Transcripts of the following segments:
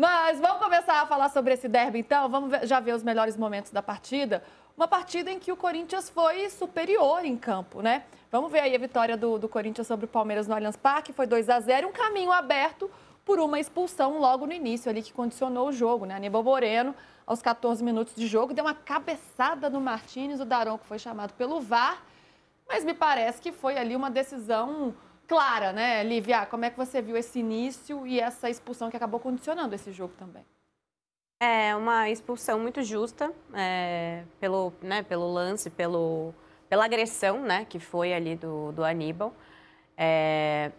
Mas vamos começar a falar sobre esse derby, então. Vamos já ver os melhores momentos da partida. Uma partida em que o Corinthians foi superior em campo, né? Vamos ver aí a vitória do Corinthians sobre o Palmeiras no Allianz Parque. Foi 2-0, um caminho aberto por uma expulsão logo no início ali que condicionou o jogo, né? Aníbal Moreno, aos 14 minutos de jogo, deu uma cabeçada no Martínez, o Daronco foi chamado pelo VAR, mas me parece que foi ali uma decisão clara, né, Lívia? Como é que você viu esse início e essa expulsão que acabou condicionando esse jogo também? É uma expulsão muito justa, pelo lance, pela agressão, né, que foi ali do Aníbal.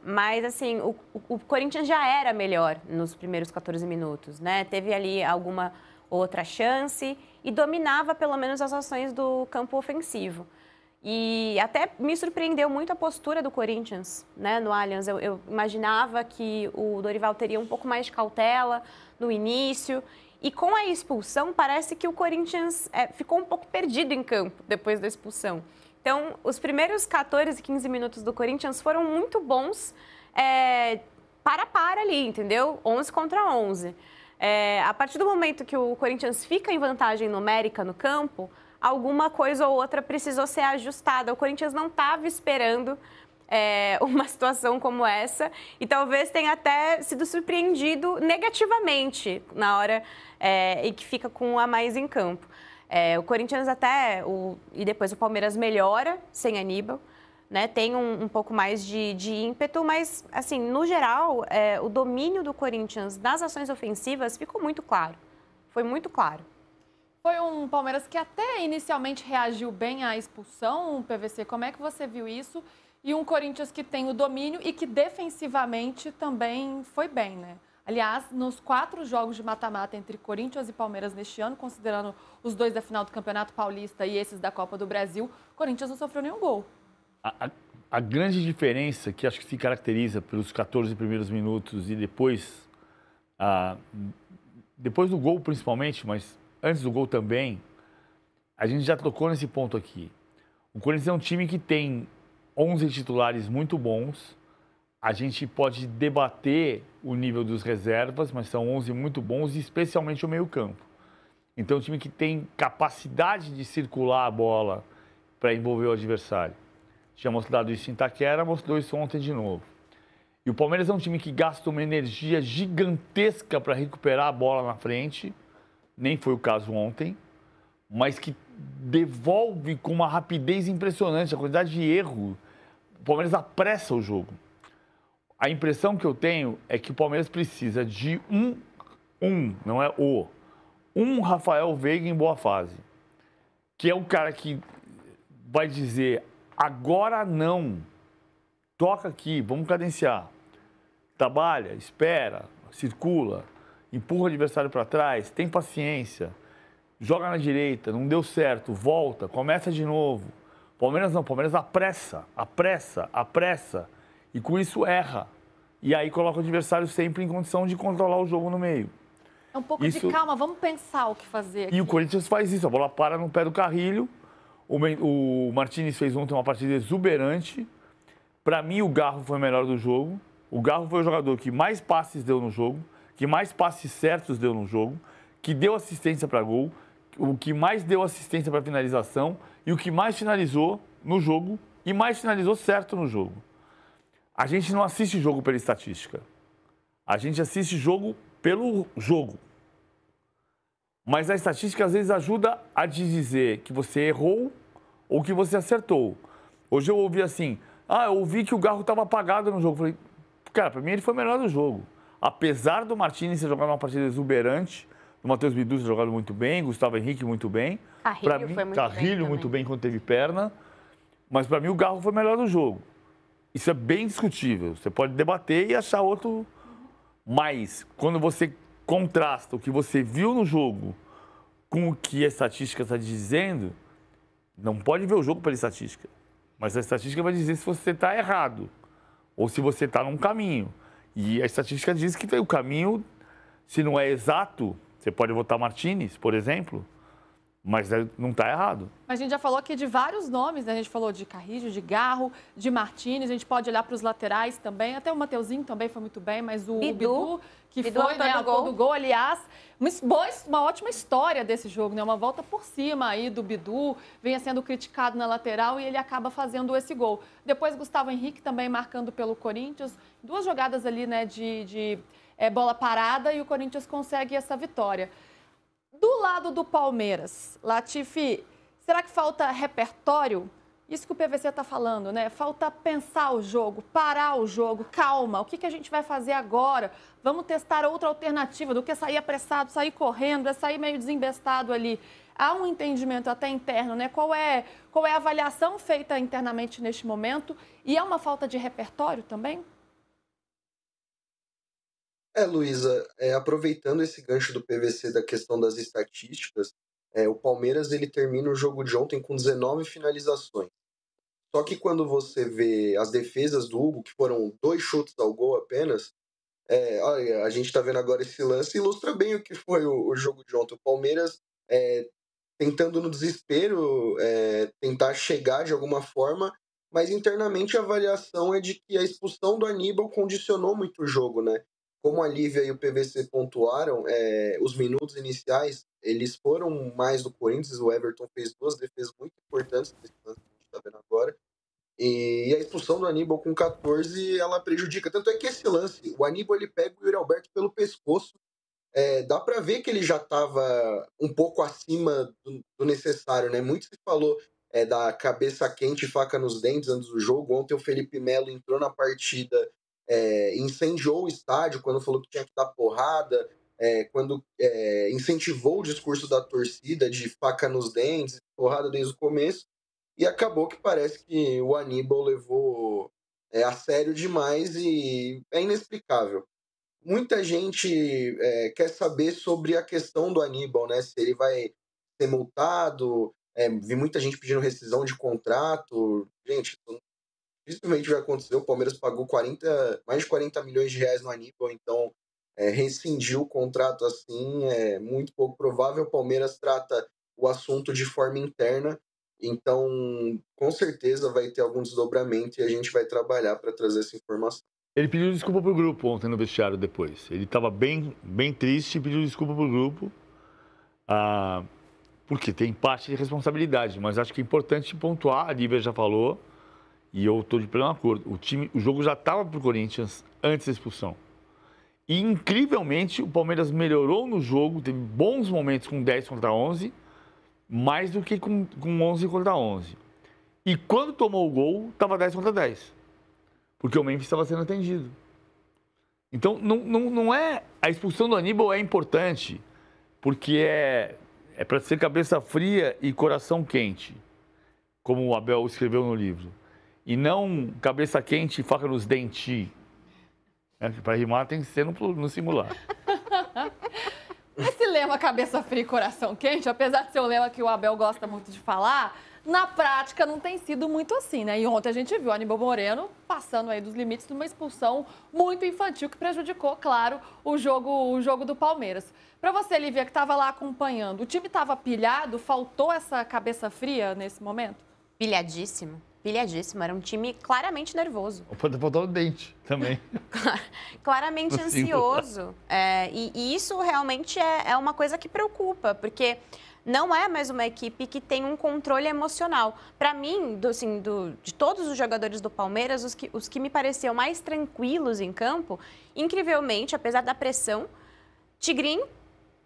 Mas, assim, o Corinthians já era melhor nos primeiros 14 minutos, né? Teve ali alguma outra chance e dominava, pelo menos, as ações do campo ofensivo. E até me surpreendeu muito a postura do Corinthians, né, no Allianz. Eu imaginava que o Dorival teria um pouco mais de cautela no início. E com a expulsão, parece que o Corinthians ficou um pouco perdido em campo depois da expulsão. Então, os primeiros 14, 15 minutos do Corinthians foram muito bons para ali, entendeu? 11 contra 11. A partir do momento que o Corinthians fica em vantagem numérica no campo, alguma coisa ou outra precisou ser ajustada. O Corinthians não estava esperando uma situação como essa e talvez tenha até sido surpreendido negativamente na hora em que fica com um a mais em campo. O Corinthians e depois o Palmeiras melhora sem Aníbal, né? Tem um pouco mais de ímpeto, mas, assim, no geral, o domínio do Corinthians nas ações ofensivas ficou muito claro. Foi muito claro. Foi um Palmeiras que até inicialmente reagiu bem à expulsão, PVC. Como é que você viu isso? E um Corinthians que tem o domínio e que defensivamente também foi bem, né? Aliás, nos 4 jogos de mata-mata entre Corinthians e Palmeiras neste ano, considerando os 2 da final do Campeonato Paulista e esses da Copa do Brasil, o Corinthians não sofreu nenhum gol. A grande diferença que acho que se caracteriza pelos 14 primeiros minutos e depois do gol principalmente, mas antes do gol também, a gente já tocou nesse ponto aqui. O Corinthians é um time que tem 11 titulares muito bons. A gente pode debater o nível dos reservas, mas são 11 muito bons, especialmente o meio-campo. Então, é um time que tem capacidade de circular a bola para envolver o adversário. Tinha mostrado isso em Itaquera, mostrou isso ontem de novo. E o Palmeiras é um time que gasta uma energia gigantesca para recuperar a bola na frente, nem foi o caso ontem, mas que devolve com uma rapidez impressionante, a quantidade de erro. O Palmeiras apressa o jogo. A impressão que eu tenho é que o Palmeiras precisa de não é um Rafael Veiga em boa fase, que é o cara que vai dizer, agora não, toca aqui, vamos cadenciar, trabalha, espera, circula, empurra o adversário para trás, tem paciência, joga na direita, não deu certo, volta, começa de novo. Palmeiras não, Palmeiras apressa. E com isso erra. E aí coloca o adversário sempre em condição de controlar o jogo no meio. É um pouco de calma, vamos pensar o que fazer aqui. E o Corinthians faz isso, a bola para no pé do Carrilho. O Martínez fez ontem uma partida exuberante. Para mim, o Garro foi o melhor do jogo. O Garro foi o jogador que mais passes deu no jogo, que mais passes certos deu no jogo, que deu assistência para gol, o que mais deu assistência para finalização e o que mais finalizou no jogo e mais finalizou certo no jogo. A gente não assiste jogo pela estatística. A gente assiste jogo pelo jogo. Mas a estatística às vezes ajuda a te dizer que você errou ou que você acertou. Hoje eu ouvi assim, eu ouvi que o Garro estava apagado no jogo. Falei, cara, para mim ele foi o melhor do jogo. Apesar do Martínez ter jogado uma partida exuberante, o Matheus Bidu ter jogado muito bem, Gustavo Henrique muito bem. Carrilho muito bem quando teve perna. Mas para mim o Garro foi o melhor do jogo. Isso é bem discutível. Você pode debater e achar outro. Mas quando você contrasta o que você viu no jogo com o que a estatística está dizendo, não pode ver o jogo pela estatística. Mas a estatística vai dizer se você está errado ou se você está num caminho. E a estatística diz que o caminho, se não é exato, você pode votar Martínez, por exemplo, Mas não está errado. A gente já falou aqui de vários nomes, né? A gente falou de Carrillo, de Garro, de Martínez, a gente pode olhar para os laterais também, até o Mateuzinho também foi muito bem, mas o Bidu que Bidu, foi, né, autor do gol, aliás, uma ótima história desse jogo, né? Uma volta por cima aí do Bidu, vinha sendo criticado na lateral e ele acaba fazendo esse gol. Depois Gustavo Henrique também marcando pelo Corinthians, 2 jogadas ali, né, de bola parada e o Corinthians consegue essa vitória. Do lado do Palmeiras, Latifi, será que falta repertório? Isso que o PVC está falando, né? Falta pensar o jogo, parar o jogo, calma. O que a gente vai fazer agora? Vamos testar outra alternativa do que sair apressado, sair correndo, sair meio desembestado ali. Há um entendimento até interno, né? Qual é a avaliação feita internamente neste momento? E há uma falta de repertório também? Luísa, aproveitando esse gancho do PVC da questão das estatísticas, o Palmeiras ele termina o jogo de ontem com 19 finalizações. Só que quando você vê as defesas do Hugo, que foram 2 chutes ao gol apenas, olha, a gente está vendo agora esse lance, ilustra bem o que foi o jogo de ontem. O Palmeiras tentando no desespero, tentar chegar de alguma forma, mas internamente a avaliação é de que a expulsão do Aníbal condicionou muito o jogo, né? Como a Lívia e o PVC pontuaram, os minutos iniciais, eles foram mais do Corinthians. O Everton fez 2 defesas muito importantes, nesse lance que a gente está vendo agora. E a expulsão do Aníbal com 14, ela prejudica. Tanto é que esse lance, o Aníbal ele pega o Yuri Alberto pelo pescoço. Dá para ver que ele já estava um pouco acima do necessário, né? Muito se falou da cabeça quente e faca nos dentes antes do jogo. Ontem o Felipe Melo entrou na partida, incendiou o estádio quando falou que tinha que dar porrada, quando incentivou o discurso da torcida de faca nos dentes, porrada desde o começo, e acabou que parece que o Aníbal levou a sério demais e é inexplicável. Muita gente quer saber sobre a questão do Aníbal, né? Se ele vai ser multado, vi muita gente pedindo rescisão de contrato. Gente, dificilmente vai acontecer. O Palmeiras pagou mais de 40 milhões de reais no Aníbal, então rescindir o contrato assim é muito pouco provável. O Palmeiras trata o assunto de forma interna, então com certeza vai ter algum desdobramento e a gente vai trabalhar para trazer essa informação. Ele pediu desculpa pro grupo ontem no vestiário depois. Ele estava bem triste e pediu desculpa pro grupo, porque tem parte de responsabilidade, mas acho que é importante pontuar, a Lívia já falou, e eu estou de pleno acordo. O jogo já estava para o Corinthians antes da expulsão. E, incrivelmente, o Palmeiras melhorou no jogo, teve bons momentos com 10 contra 11, mais do que com 11 contra 11. E quando tomou o gol, estava 10 contra 10. Porque o Memphis estava sendo atendido. Então, não é... A expulsão do Aníbal é importante, porque é para ser cabeça fria e coração quente, como o Abel escreveu no livro. E não cabeça quente e faca nos dentes. Para rimar tem que ser no singular. Esse lema cabeça fria e coração quente, apesar de ser um lema que o Abel gosta muito de falar, na prática não tem sido muito assim, né? E ontem a gente viu o Aníbal Moreno passando aí dos limites de uma expulsão muito infantil que prejudicou, claro, o jogo do Palmeiras. Para você, Lívia, que estava lá acompanhando, o time estava pilhado? Faltou essa cabeça fria nesse momento? Pilhadíssimo. Era um time claramente nervoso. Pode faltar o dente também. Claramente ansioso. E isso realmente é uma coisa que preocupa, porque não é mais uma equipe que tem um controle emocional. Para mim, de todos os jogadores do Palmeiras, os que me pareciam mais tranquilos em campo, incrivelmente, apesar da pressão, Tigrinho,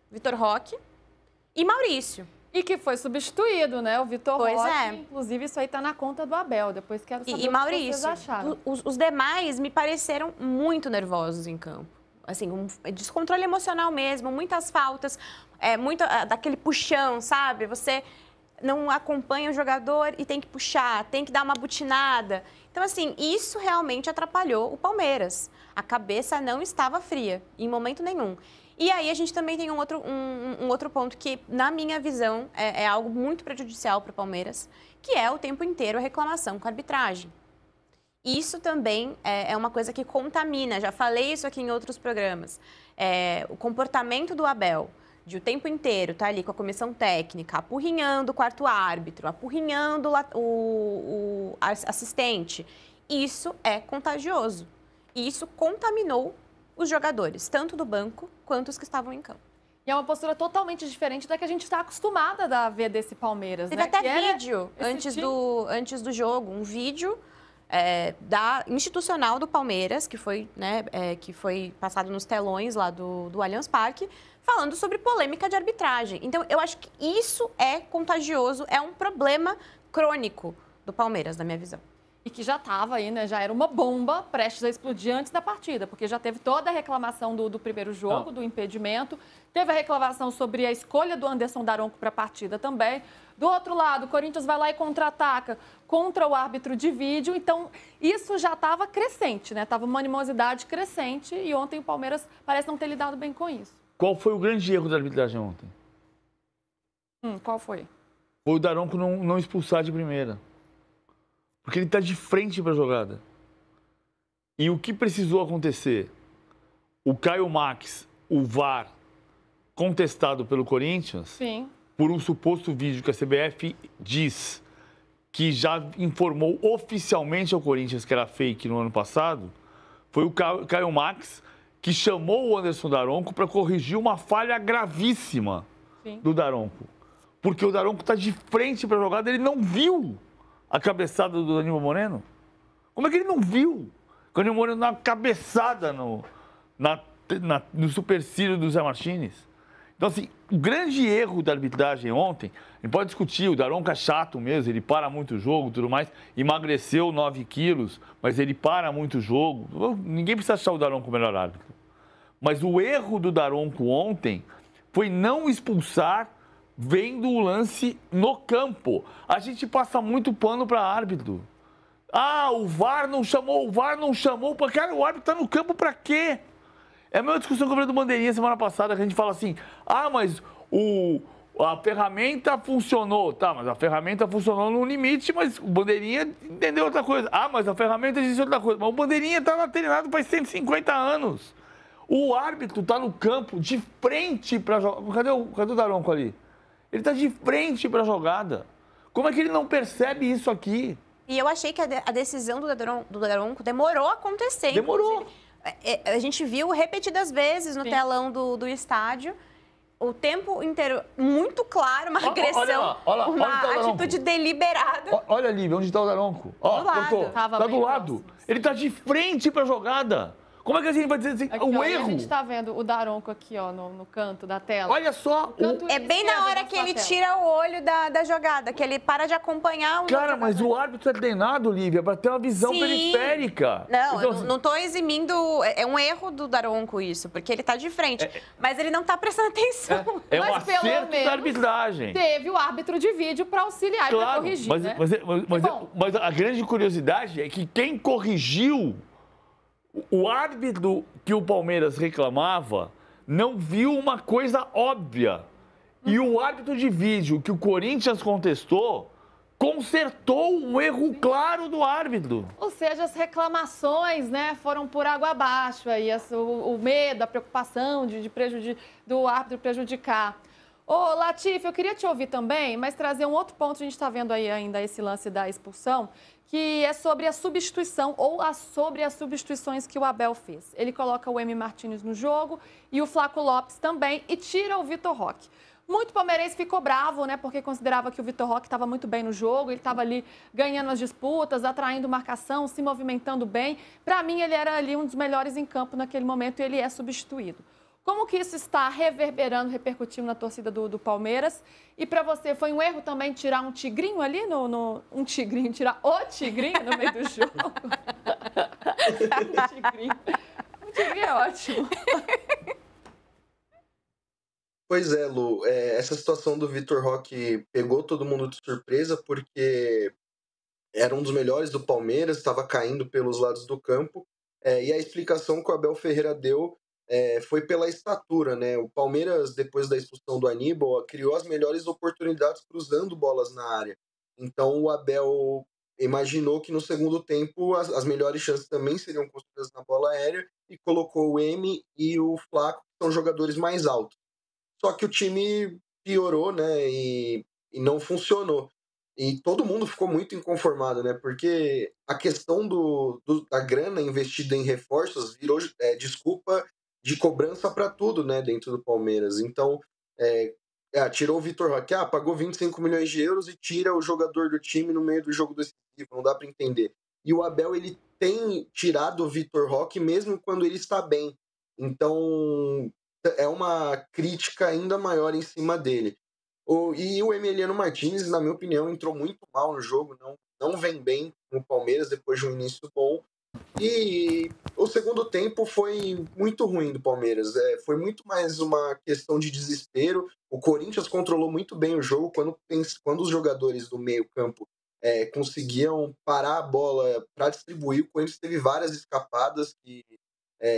Vitor Roque e Maurício. E que foi substituído, né? O Vitor Roque, inclusive isso aí tá na conta do Abel. Depois quero saber o que vocês acharam. Os demais me pareceram muito nervosos em campo. Assim, descontrole emocional mesmo, muitas faltas, muito daquele puxão, sabe? Você não acompanha o jogador e tem que puxar, tem que dar uma butinada. Então, assim, isso realmente atrapalhou o Palmeiras. A cabeça não estava fria, em momento nenhum. E aí a gente também tem um outro ponto que, na minha visão, é algo muito prejudicial para o Palmeiras, que é o tempo inteiro a reclamação com a arbitragem. Isso também é uma coisa que contamina, já falei isso aqui em outros programas. O comportamento do Abel de o tempo inteiro estar ali com a comissão técnica, apurrinhando o quarto árbitro, apurrinhando o assistente, isso é contagioso. E isso contaminou os jogadores, tanto do banco quanto os que estavam em campo. E é uma postura totalmente diferente da que a gente está acostumada a ver desse Palmeiras, Teve né? até vídeo antes do jogo, um vídeo institucional do Palmeiras, que foi passado nos telões lá do Allianz Parque, falando sobre polêmica de arbitragem. Então, eu acho que isso é contagioso, é um problema crônico do Palmeiras, na minha visão. E que já estava aí, né? Já era uma bomba prestes a explodir antes da partida, porque já teve toda a reclamação do primeiro jogo, do impedimento, teve a reclamação sobre a escolha do Anderson Daronco para a partida também. Do outro lado, o Corinthians vai lá e contra-ataca contra o árbitro de vídeo. Então, isso já estava crescente, né? Estava uma animosidade crescente e ontem o Palmeiras parece não ter lidado bem com isso. Qual foi o grande erro da arbitragem ontem? Qual foi? Foi o Daronco não expulsar de primeira. Porque ele está de frente para a jogada. E o que precisou acontecer? O Caio Max, o VAR, contestado pelo Corinthians, sim, por um suposto vídeo que a CBF diz que já informou oficialmente ao Corinthians que era fake no ano passado, foi o Caio Max que chamou o Anderson Daronco para corrigir uma falha gravíssima do Daronco. Porque o Daronco está de frente para a jogada, ele não viu a cabeçada do Aníbal Moreno? Como é que ele não viu? O Aníbal Moreno dá uma cabeçada no supercílio do Zé Martínez. Então, assim, o grande erro da arbitragem ontem, a gente pode discutir, o Daronco é chato mesmo, ele para muito o jogo e tudo mais, emagreceu 9 quilos, mas ele para muito o jogo. Ninguém precisa achar o Daronco o melhor árbitro. Mas o erro do Daronco ontem foi não expulsar vendo o lance no campo. A gente passa muito pano para árbitro. Ah, o VAR não chamou. Cara, o árbitro está no campo para quê? É a mesma discussão que eu falei do Bandeirinha semana passada, que a gente fala assim, mas a ferramenta funcionou. Tá, mas a ferramenta funcionou no limite, mas o Bandeirinha entendeu outra coisa. Mas a ferramenta disse outra coisa. Mas o Bandeirinha está treinado faz 150 anos. O árbitro está no campo de frente para jogar. Cadê o Daronco ali? Ele está de frente para a jogada. Como é que ele não percebe isso aqui? E eu achei que a decisão do Daronco demorou a acontecer. Demorou. A gente viu repetidas vezes no telão do estádio, o tempo inteiro muito claro, uma agressão, uma atitude deliberada. Olha ali, onde está o Daronco. Está do lado. Ele está de frente para a jogada. Como é que a gente vai dizer assim, o erro? A gente está vendo o Daronco aqui, no canto da tela. Olha só. É bem na hora que ele tira o olho da jogada, que ele para de acompanhar o Cara, mas o árbitro é treinado, Lívia, para ter uma visão periférica. Não, então, eu não estou eximindo. É um erro do Daronco isso, porque ele está de frente. Mas ele não está prestando atenção. É um acerto da arbitragem. Teve o árbitro de vídeo para auxiliar e para corrigir. Mas a grande curiosidade é que quem corrigiu. O árbitro que o Palmeiras reclamava não viu uma coisa óbvia. E o árbitro de vídeo que o Corinthians contestou consertou um erro claro do árbitro. Ou seja, as reclamações, né, foram por água abaixo. Aí, o medo, a preocupação do árbitro prejudicar. Ô, Latif, eu queria te ouvir também, mas trazer um outro ponto. A gente está vendo aí ainda esse lance da expulsão, que é sobre a substituição sobre as substituições que o Abel fez. Ele coloca o Emi Martínez no jogo e o Flaco Lopes também e tira o Vitor Roque. Muito palmeirense ficou bravo, né, porque considerava que o Vitor Roque estava muito bem no jogo, ele estava ali ganhando as disputas, atraindo marcação, se movimentando bem. Para mim, ele era ali um dos melhores em campo naquele momento e ele é substituído. Como que isso está reverberando, repercutindo na torcida do Palmeiras? E para você, foi um erro também tirar um tigrinho ali, tirar o tigrinho no meio do jogo? Um tigrinho é ótimo. Pois é, Lu, essa situação do Vitor Roque pegou todo mundo de surpresa, porque era um dos melhores do Palmeiras, estava caindo pelos lados do campo, e a explicação que o Abel Ferreira deu foi pela estatura, né? O Palmeiras, depois da expulsão do Aníbal, criou as melhores oportunidades cruzando bolas na área. Então o Abel imaginou que no segundo tempo as melhores chances também seriam construídas na bola aérea e colocou o Emi e o Flaco, que são jogadores mais altos. só que o time piorou, né, e não funcionou. E todo mundo ficou muito inconformado, né, porque a questão da grana investida em reforços virou desculpa de cobrança para tudo, né, dentro do Palmeiras. Então, tirou o Vitor Roque, pagou 25 milhões de euros e tira o jogador do time no meio do jogo decisivo, não dá para entender. E o Abel, ele tem tirado o Vitor Roque mesmo quando ele está bem. Então, é uma crítica ainda maior em cima dele. E o Emiliano Martínez, na minha opinião, entrou muito mal no jogo, não vem bem no Palmeiras depois de um início bom. E o segundo tempo foi muito ruim do Palmeiras. Foi muito mais uma questão de desespero. O Corinthians controlou muito bem o jogo quando os jogadores do meio-campo conseguiam parar a bola para distribuir. O Corinthians teve várias escapadas que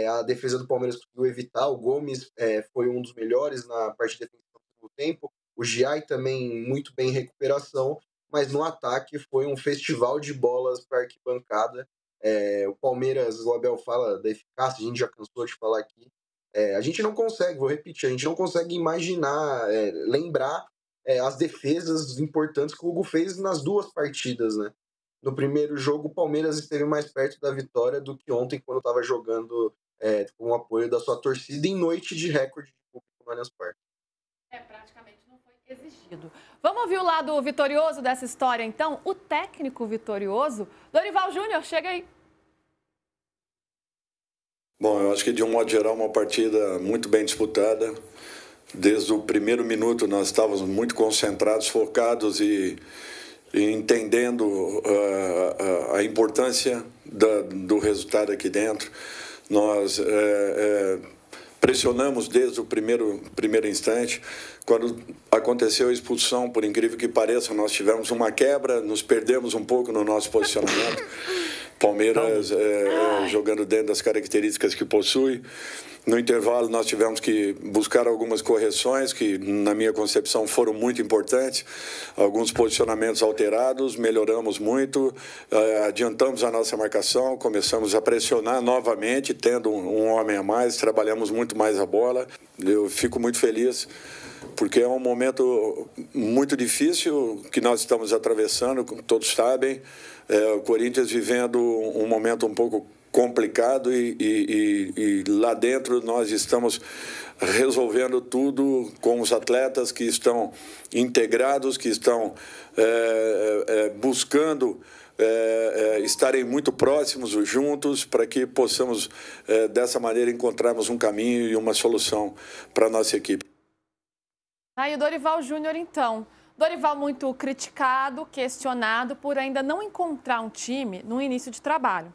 a defesa do Palmeiras conseguiu evitar. O Gomes foi um dos melhores na parte defensiva do tempo. O Giai também muito bem em recuperação, mas no ataque foi um festival de bolas para a arquibancada. O Palmeiras, o Abel fala da eficácia, a gente já cansou de falar aqui. A gente não consegue, vou repetir, a gente não consegue imaginar, lembrar as defesas importantes que o Hugo fez nas duas partidas, né? No primeiro jogo, o Palmeiras esteve mais perto da vitória do que ontem, quando estava jogando com o apoio da sua torcida em noite de recorde de público no Allianz Parque. Praticamente não foi exigido. Vamos ouvir o lado vitorioso dessa história, então? O técnico vitorioso, Dorival Júnior, chega aí. Bom, eu acho que de um modo geral uma partida muito bem disputada. Desde o primeiro minuto nós estávamos muito concentrados, focados e entendendo a importância do resultado aqui dentro. Nós pressionamos desde o primeiro instante. Quando aconteceu a expulsão, por incrível que pareça, nós tivemos uma quebra, nos perdemos um pouco no nosso posicionamento. Palmeiras jogando dentro das características que possui. No intervalo, nós tivemos que buscar algumas correções que, na minha concepção, foram muito importantes. Alguns posicionamentos alterados, melhoramos muito, adiantamos a nossa marcação, começamos a pressionar novamente, tendo um homem a mais, trabalhamos muito mais a bola. Eu fico muito feliz, porque é um momento muito difícil que nós estamos atravessando, como todos sabem. O Corinthians vivendo um momento um pouco complicado e lá dentro nós estamos resolvendo tudo com os atletas que estão integrados, que estão buscando estarem muito próximos, juntos, para que possamos, dessa maneira, encontrarmos um caminho e uma solução para a nossa equipe. Aí o Dorival Júnior, então. Dorival muito criticado, questionado por ainda não encontrar um time no início de trabalho.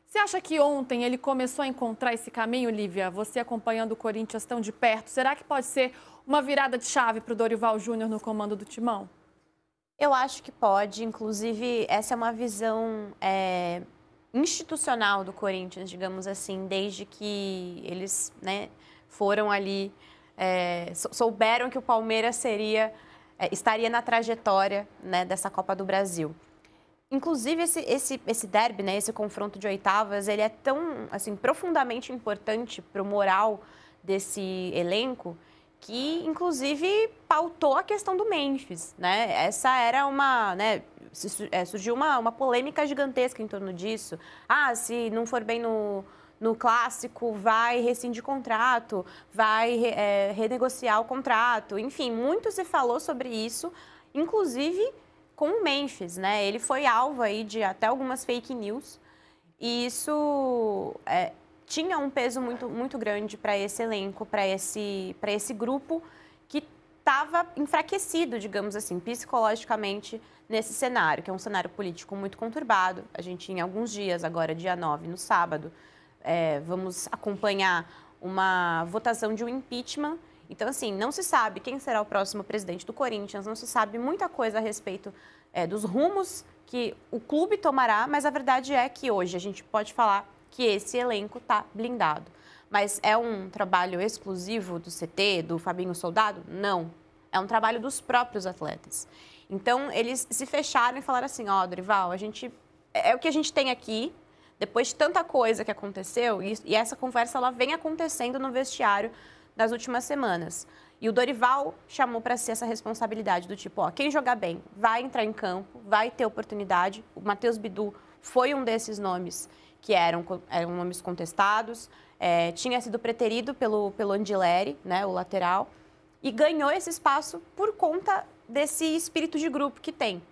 Você acha que ontem ele começou a encontrar esse caminho, Lívia? Você acompanhando o Corinthians tão de perto, será que pode ser uma virada de chave para o Dorival Júnior no comando do Timão? Eu acho que pode. Inclusive, essa é uma visão institucional do Corinthians, digamos assim, desde que eles foram ali, souberam que o Palmeiras estaria na trajetória dessa Copa do Brasil. Inclusive, esse derby, esse confronto de oitavas, ele é tão profundamente importante para o moral desse elenco que, inclusive, pautou a questão do Memphis. Essa era surgiu uma polêmica gigantesca em torno disso. Se não for bem no clássico, vai rescindir contrato, vai renegociar o contrato. Enfim, muito se falou sobre isso, inclusive com o Memphis, Ele foi alvo aí de até algumas fake news e isso tinha um peso muito, muito grande para esse elenco, para esse grupo que estava enfraquecido, digamos assim, psicologicamente nesse cenário, que é um cenário político muito conturbado. A gente, em alguns dias, agora dia 9, no sábado, vamos acompanhar uma votação de um impeachment. Então, assim, não se sabe quem será o próximo presidente do Corinthians, não se sabe muita coisa a respeito dos rumos que o clube tomará, mas a verdade é que hoje a gente pode falar que esse elenco está blindado. Mas é um trabalho exclusivo do CT, do Fabinho Soldado? Não. É um trabalho dos próprios atletas. Então, eles se fecharam e falaram assim, Dorival, é o que a gente tem aqui, depois de tanta coisa que aconteceu, e essa conversa ela vem acontecendo no vestiário nas últimas semanas. E o Dorival chamou para si essa responsabilidade do tipo, ó, quem jogar bem vai entrar em campo, vai ter oportunidade. O Matheus Bidu foi um desses nomes que eram nomes contestados, tinha sido preterido pelo Angileri, né, o lateral, e ganhou esse espaço por conta desse espírito de grupo que tem.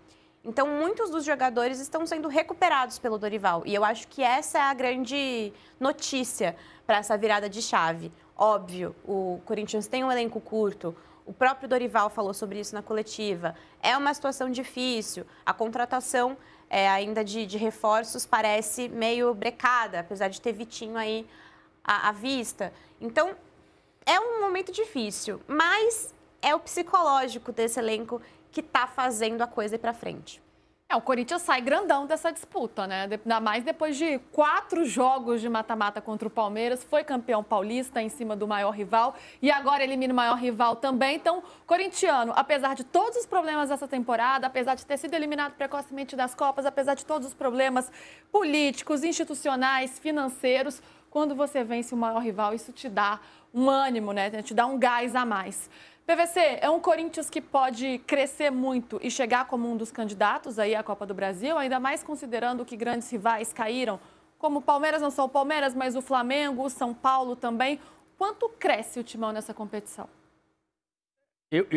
Então, muitos dos jogadores estão sendo recuperados pelo Dorival. E eu acho que essa é a grande notícia para essa virada de chave. Óbvio, o Corinthians tem um elenco curto, o próprio Dorival falou sobre isso na coletiva. É uma situação difícil, a contratação ainda de reforços parece meio brecada, apesar de ter Vitinho aí à vista. Então, é um momento difícil, mas é o psicológico desse elenco que está fazendo a coisa ir para frente. O Corinthians sai grandão dessa disputa, né? Ainda mais depois de 4 jogos de mata-mata contra o Palmeiras, foi campeão paulista em cima do maior rival e agora elimina o maior rival também. Então, corintiano, apesar de todos os problemas dessa temporada, apesar de ter sido eliminado precocemente das Copas, apesar de todos os problemas políticos, institucionais, financeiros, quando você vence o maior rival, isso te dá um ânimo, né? Te dá um gás a mais. PVC, é um Corinthians que pode crescer muito e chegar como um dos candidatos aí à Copa do Brasil, ainda mais considerando que grandes rivais caíram, como o Palmeiras, não só o Palmeiras, mas o Flamengo, o São Paulo também. Quanto cresce o Timão nessa competição? Eu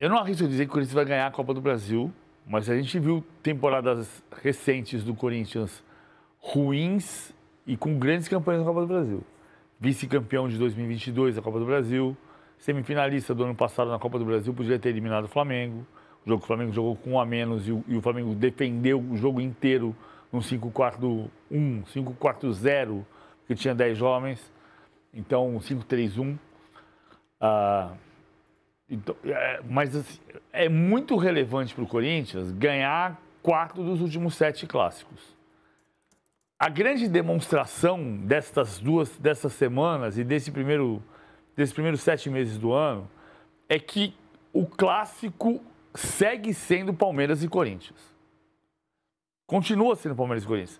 não arrisco dizer que o Corinthians vai ganhar a Copa do Brasil, mas a gente viu temporadas recentes do Corinthians ruins e com grandes campanhas na Copa do Brasil. Vice-campeão de 2022 da Copa do Brasil, semifinalista do ano passado na Copa do Brasil, podia ter eliminado o Flamengo. O Flamengo jogou com 1 a menos e o Flamengo defendeu o jogo inteiro num 5-4-1, 5-4-0, porque tinha 10 homens. Então, 5-3-1. Mas assim, é muito relevante para o Corinthians ganhar 4 dos últimos 7 clássicos. A grande demonstração dessas semanas e desses primeiros 7 meses do ano é que o clássico segue sendo Palmeiras e Corinthians. Continua sendo Palmeiras e Corinthians.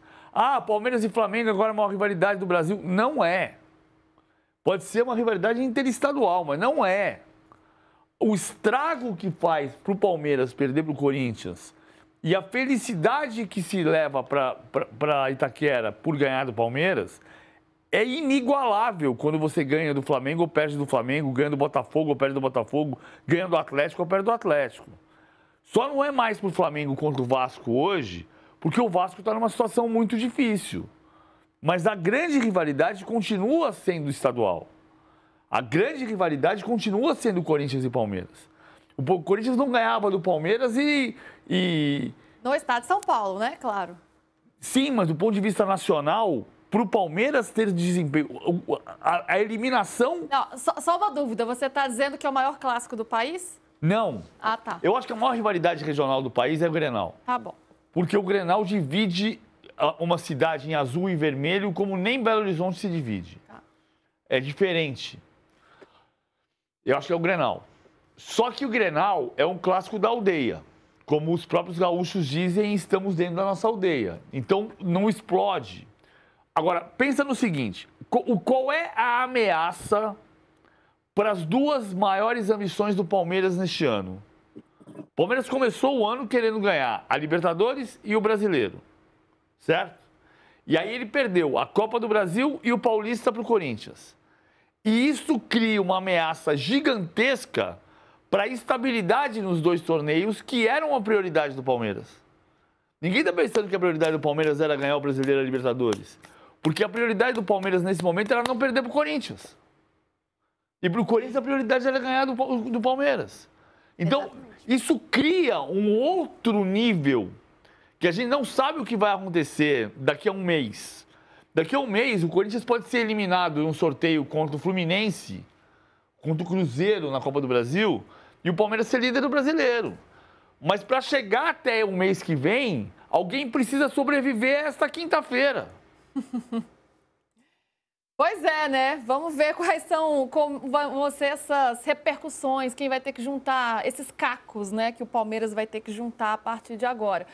Palmeiras e Flamengo agora é a maior rivalidade do Brasil. Não é. Pode ser uma rivalidade interestadual, mas não é. O estrago que faz para o Palmeiras perder para o Corinthians e a felicidade que se leva para Itaquera por ganhar do Palmeiras é inigualável quando você ganha do Flamengo ou perde do Flamengo, ganha do Botafogo ou perde do Botafogo, ganha do Atlético ou perde do Atlético. Só não é mais para o Flamengo contra o Vasco hoje, porque o Vasco está numa situação muito difícil. Mas a grande rivalidade continua sendo estadual. A grande rivalidade continua sendo Corinthians e Palmeiras. O Corinthians não ganhava do Palmeiras No estado de São Paulo, né? Claro. Sim, mas do ponto de vista nacional, para o Palmeiras ter desempenho, a eliminação... Não, só uma dúvida, você está dizendo que é o maior clássico do país? Não. Tá. Eu acho que a maior rivalidade regional do país é o Grenal. Tá bom. Porque o Grenal divide uma cidade em azul e vermelho como nem Belo Horizonte se divide. Tá. É diferente. Eu acho que é o Grenal. Só que o Grenal é um clássico da aldeia. Como os próprios gaúchos dizem, estamos dentro da nossa aldeia. Então, não explode. Agora, pensa no seguinte. Qual é a ameaça para as 2 maiores ambições do Palmeiras neste ano? O Palmeiras começou o ano querendo ganhar a Libertadores e o Brasileiro. Certo? E aí ele perdeu a Copa do Brasil e o Paulista para o Corinthians. E isso cria uma ameaça gigantesca para a estabilidade nos 2 torneios que eram a prioridade do Palmeiras. Ninguém está pensando que a prioridade do Palmeiras era ganhar o Brasileiro e a Libertadores. Porque a prioridade do Palmeiras nesse momento era não perder para o Corinthians. E para o Corinthians a prioridade era ganhar do Palmeiras. Então, isso cria um outro nível que a gente não sabe o que vai acontecer daqui a um mês. Daqui a um mês, o Corinthians pode ser eliminado em um sorteio contra o Fluminense, contra o Cruzeiro na Copa do Brasil, e o Palmeiras ser líder do Brasileiro. Mas para chegar até o mês que vem, alguém precisa sobreviver esta quinta-feira. Pois é, né? Vamos ver quais vão ser essas repercussões, quem vai ter que juntar esses cacos, né, que o Palmeiras vai ter que juntar a partir de agora.